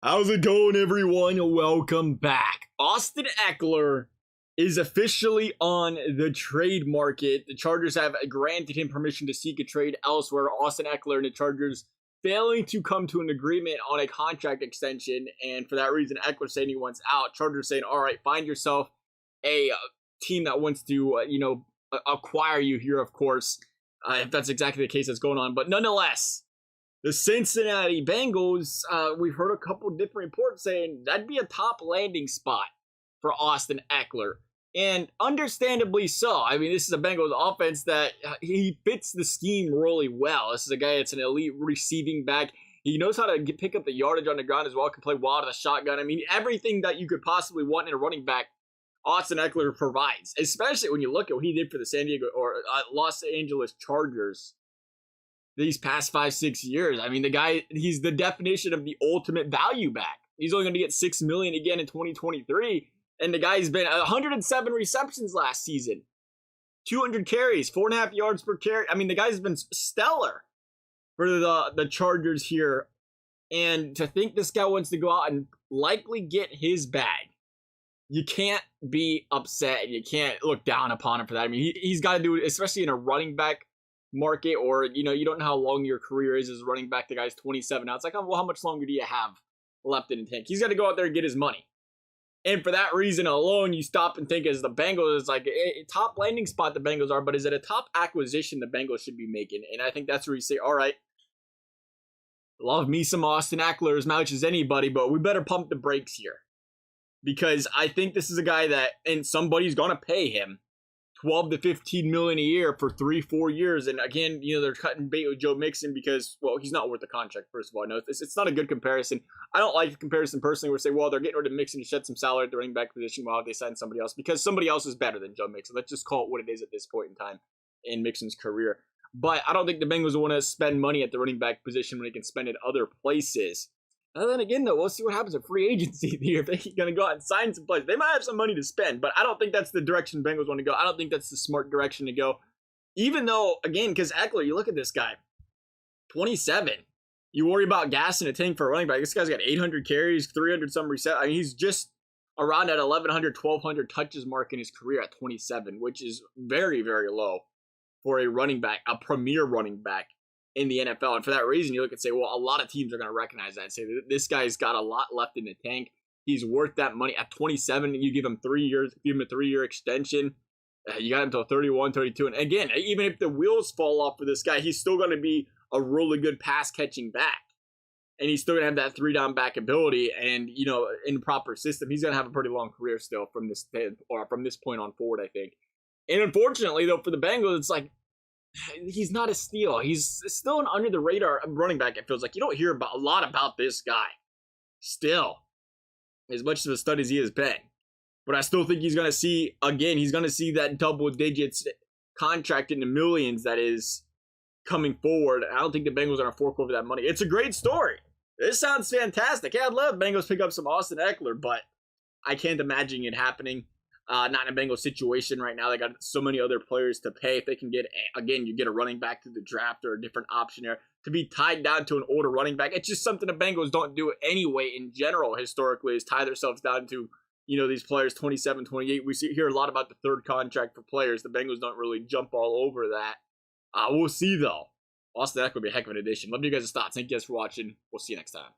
How's it going, everyone? Welcome back. Austin Ekeler is officially on the trade market. The Chargers have granted him permission to seek a trade elsewhere. Austin Ekeler and the Chargers failing to come to an agreement on a contract extension, and for that reason, Ekeler saying he wants out. Chargers saying, all right, find yourself a team that wants to, acquire you here, of course, if that's exactly the case that's going on. But nonetheless, the Cincinnati Bengals, we've heard a couple different reports saying that'd be a top landing spot for Austin Ekeler. And understandably so. I mean, this is a Bengals offense that he fits the scheme really well. This is a guy that's an elite receiving back. He knows how to pick up the yardage on the ground as well, can play wild in a shotgun. I mean, everything that you could possibly want in a running back, Austin Ekeler provides, especially when you look at what he did for the San Diego or Los Angeles Chargers these past 5-6 years. I mean, the guy, he's the definition of the ultimate value back. He's only going to get $6 million again in 2023, and the guy's been 107 receptions last season, 200 carries, 4.5 yards per carry. I mean, the guy's been stellar for the Chargers here, and to think this guy wants to go out and likely get his bag, you can't be upset, and you can't look down upon him for that. I mean, he's got to do it, especially in a running back market, or you don't know how long your career is as a running back. The guy's 27 now. It's like, oh, well, how much longer do you have left in the tank? He's got to go out there and get his money. And for that reason alone, you stop and think, as the Bengals, like a top landing spot the Bengals are, but is it a top acquisition the Bengals should be making? And I think that's where you say, all right, love me some Austin Ekeler as much as anybody, but we better pump the brakes here, because I think this is a guy that, and somebody's gonna pay him 12 to 15 million a year for 3-4 years. And again, they're cutting bait with Joe Mixon because, well, he's not worth the contract, first of all. No, it's not a good comparison. I don't like the comparison personally, where they say, well, they're getting rid of Mixon to shed some salary at the running back position while they sign somebody else, because somebody else is better than Joe Mixon. Let's just call it what it is at this point in time in Mixon's career. But I don't think the Bengals will want to spend money at the running back position when they can spend it other places. And then again, though, we'll see what happens at free agency here. If they're going to go out and sign some players, they might have some money to spend, but I don't think that's the direction Bengals want to go. I don't think that's the smart direction to go. Even though, again, because Ekeler, you look at this guy, 27. You worry about gas in a tank for a running back. This guy's got 800 carries, 300 some receptions. I mean, he's just around that 1,100, 1,200 touches mark in his career at 27, which is very, very low for a running back, a premier running back in the NFL. And for that reason, you look and say, well, a lot of teams are going to recognize that and say, this guy's got a lot left in the tank. He's worth that money. At 27, you give him 3 years, give him a 3-year extension. You got him until 31, 32. And again, even if the wheels fall off for this guy, he's still going to be a really good pass catching back. And he's still going to have that 3-down back ability. And, in the proper system, he's going to have a pretty long career still from this point on forward, I think. And unfortunately, though, for the Bengals, it's like, he's not a steal. He's still an under the radar running back. It feels like you don't hear a lot about this guy still, as much of a stud as he has been. But I still think he's going to see that double digits contract in the millions that is coming forward. I don't think the Bengals are going to fork over that money. It's a great story. This sounds fantastic. Yeah, I'd love Bengals pick up some Austin Ekeler, but I can't imagine it happening. Not in a Bengals situation right now. They got so many other players to pay. If they can get, again, you get a running back through the draft or a different option there, to be tied down to an older running back. It's just something the Bengals don't do anyway in general historically, is tie themselves down to, these players 27, 28. We hear a lot about the third contract for players. The Bengals don't really jump all over that. We'll see, though. Austin Ekeler will be a heck of an addition. Love you guys' thoughts. Thank you guys for watching. We'll see you next time.